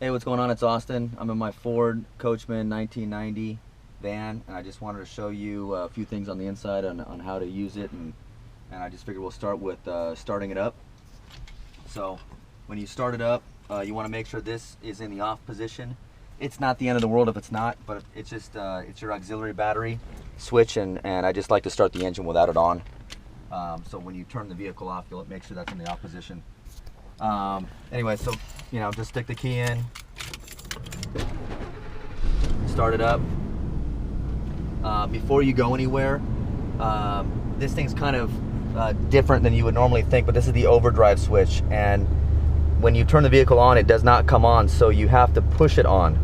Hey, what's going on? It's Austin. I'm in my Ford Coachman 1990 van, and I just wanted to show you a few things on the inside on how to use it, and I just figured we'll start with starting it up. So when you start it up, you want to make sure this is in the off position. It's not the end of the world if it's not, but it's just it's your auxiliary battery switch, and I just like to start the engine without it on. So when you turn the vehicle off, you'll make sure that's in the off position. Anyway, so just stick the key in, start it up. Before you go anywhere, this thing's kind of different than you would normally think, but this is the overdrive switch, and when you turn the vehicle on, it does not come on, so you have to push it on.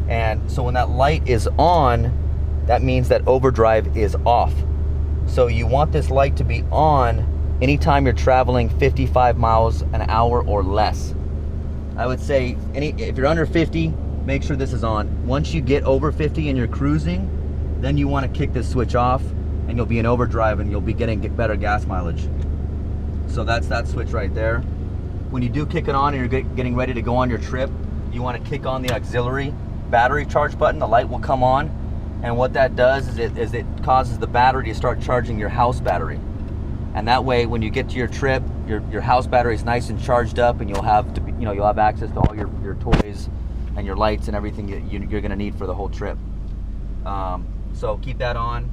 And so when that light is on, that means that overdrive is off. So you want this light to be on anytime you're traveling 55 miles an hour or less. I would say if you're under 50, make sure this is on. Once you get over 50 and you're cruising, then you want to kick this switch off, and you'll be in overdrive and you'll be getting better gas mileage. So that's that switch right there. When you do kick it on and you're getting ready to go on your trip, you want to kick on the auxiliary battery charge button. The light will come on, and what that does is it causes the battery to start charging your house battery. And that way, when you get to your trip, your house battery is nice and charged up, and you'll have access to all your toys and your lights and everything you're going to need for the whole trip. So keep that on.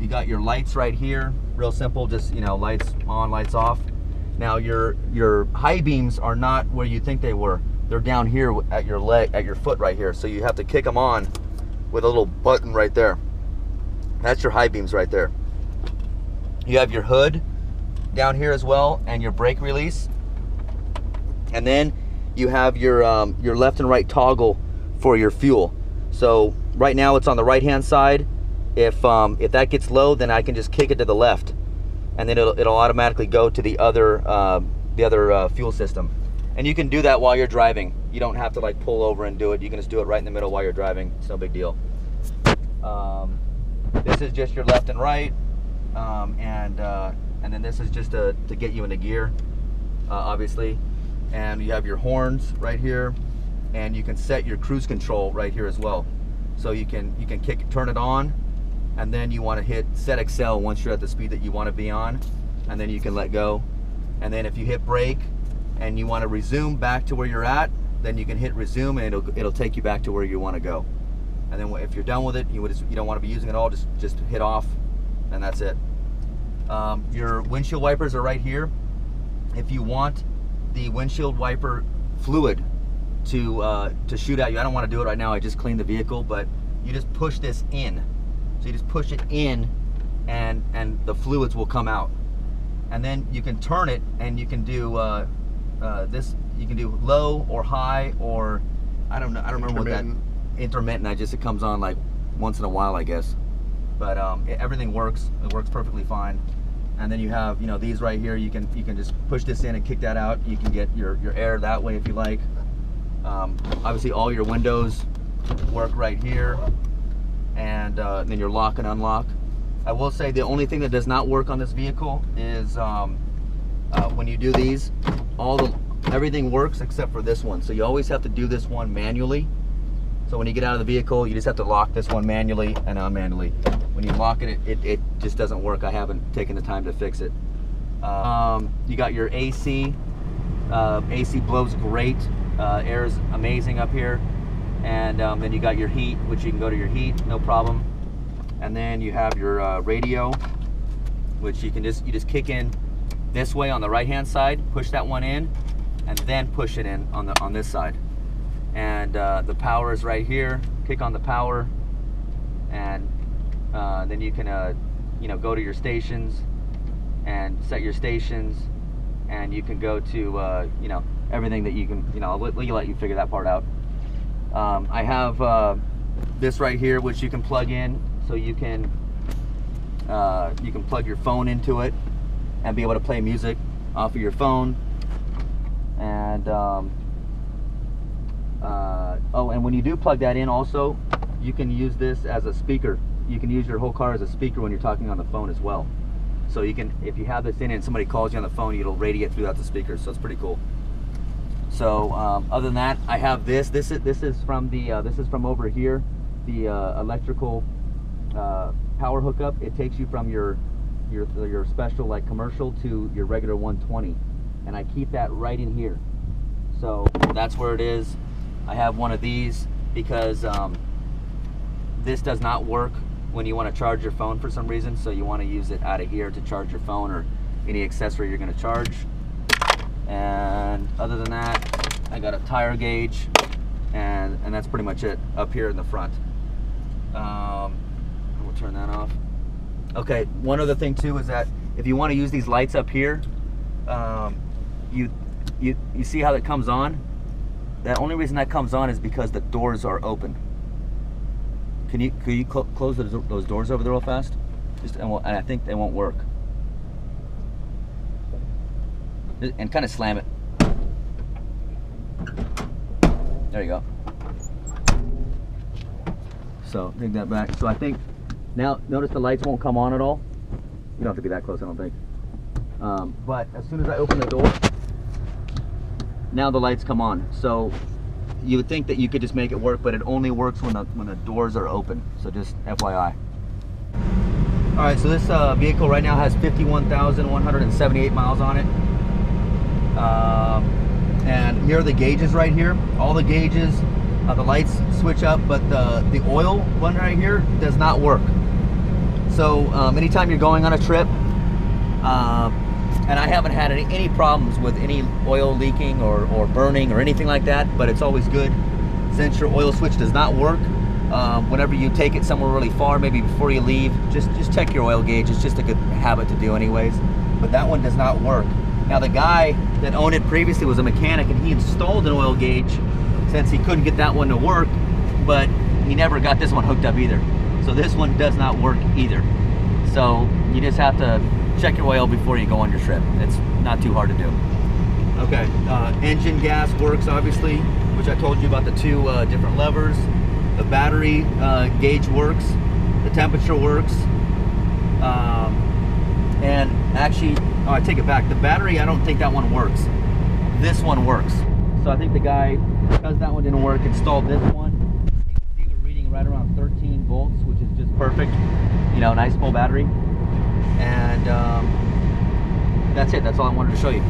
You got your lights right here. Real simple, just lights on, lights off. Now your high beams are not where you think they were. They're down here at your leg, at your foot right here. So you have to kick them on with a little button right there. That's your high beams right there. You have your hood down here as well, and your brake release, and then you have your left and right toggle for your fuel. So right now it's on the right hand side. If that gets low, then I can just kick it to the left, and then it'll automatically go to the other fuel system. And you can do that while you're driving. You don't have to like pull over and do it. You can just do it right in the middle while you're driving. It's no big deal. This is just your left and right. And then this is just to get you into gear, obviously. And you have your horns right here, and you can set your cruise control right here as well. So you can turn it on, and then you want to hit set Excel once you're at the speed that you want to be on, and then you can let go. And then if you hit brake and you want to resume back to where you're at, then you can hit resume, and it'll take you back to where you want to go. And then if you're done with it, you don't want to be using it all, just hit off, and that's it. Your windshield wipers are right here. If you want the windshield wiper fluid to shoot at you, I don't want to do it right now, I just cleaned the vehicle, but you just push this in. So you just push it in, and the fluids will come out. And then you can turn it, and you can do this. You can do low or high, or I don't remember what that intermittent. It comes on like once in a while, I guess. But everything works. It works perfectly fine. And then you have these right here. You can just push this in and kick that out. You can get your air that way if you like. Obviously all your windows work right here, and then your lock and unlock. I will say the only thing that does not work on this vehicle is when you do these, everything works except for this one. So you always have to do this one manually. So when you get out of the vehicle, you just have to lock this one manually and unmanually. When you lock it, it just doesn't work. I haven't taken the time to fix it. You got your AC. AC blows great. Air is amazing up here. And then you got your heat, which you can go to your heat, no problem. And then you have your radio, which you just kick in this way on the right-hand side, push that one in, and then push it in on this side. And the power is right here. Kick on the power, and then you can go to your stations and set your stations, and you can go to everything that you can. I'll let you figure that part out. I have this right here, which you can plug in, so you can plug your phone into it and be able to play music off of your phone. And and when you do plug that in, also you can use this as a speaker. You can use your whole car as a speaker when you're talking on the phone as well. So you can, if you have this in and somebody calls you on the phone, it'll radiate throughout the speakers. So it's pretty cool. So other than that, I have this. This is from the this is from over here, the electrical power hookup. It takes you from your special like commercial to your regular 120, and I keep that right in here. So that's where it is. I have one of these because this does not work when you want to charge your phone for some reason. So you want to use it out of here to charge your phone or any accessory you're going to charge. And other than that, I got a tire gauge, and that's pretty much it up here in the front. We'll turn that off. Okay, one other thing too is that if you want to use these lights up here, you see how that comes on? The only reason that comes on is because the doors are open. Could you close those doors over there real fast? And I think they won't work. And kind of slam it. There you go. So take that back. So I think now notice the lights won't come on at all. You don't have to be that close, I don't think. But as soon as I open the door, now the lights come on. So you would think that you could just make it work, but it only works when the doors are open. So just FYI. All right, so this vehicle right now has 51,178 miles on it. And here are the gauges right here. All the gauges, the lights switch up, but the oil one right here does not work. So anytime you're going on a trip, and I haven't had any problems with any oil leaking or burning or anything like that, but it's always good since your oil switch does not work. Whenever you take it somewhere really far, maybe before you leave, just check your oil gauge. It's just a good habit to do anyways. But that one does not work. Now the guy that owned it previously was a mechanic, and he installed an oil gauge since he couldn't get that one to work, but he never got this one hooked up either. So this one does not work either. So you just have to check your oil before you go on your trip. It's not too hard to do. Okay, engine gas works obviously, which I told you about the two different levers. The battery gauge works, the temperature works, and actually, oh, I take it back. The battery, I don't think that one works. This one works. So I think the guy, because that one didn't work, installed this one. You can see we're reading right around 13 volts, which is just perfect. You know, nice full battery. And that's it. That's all I wanted to show you.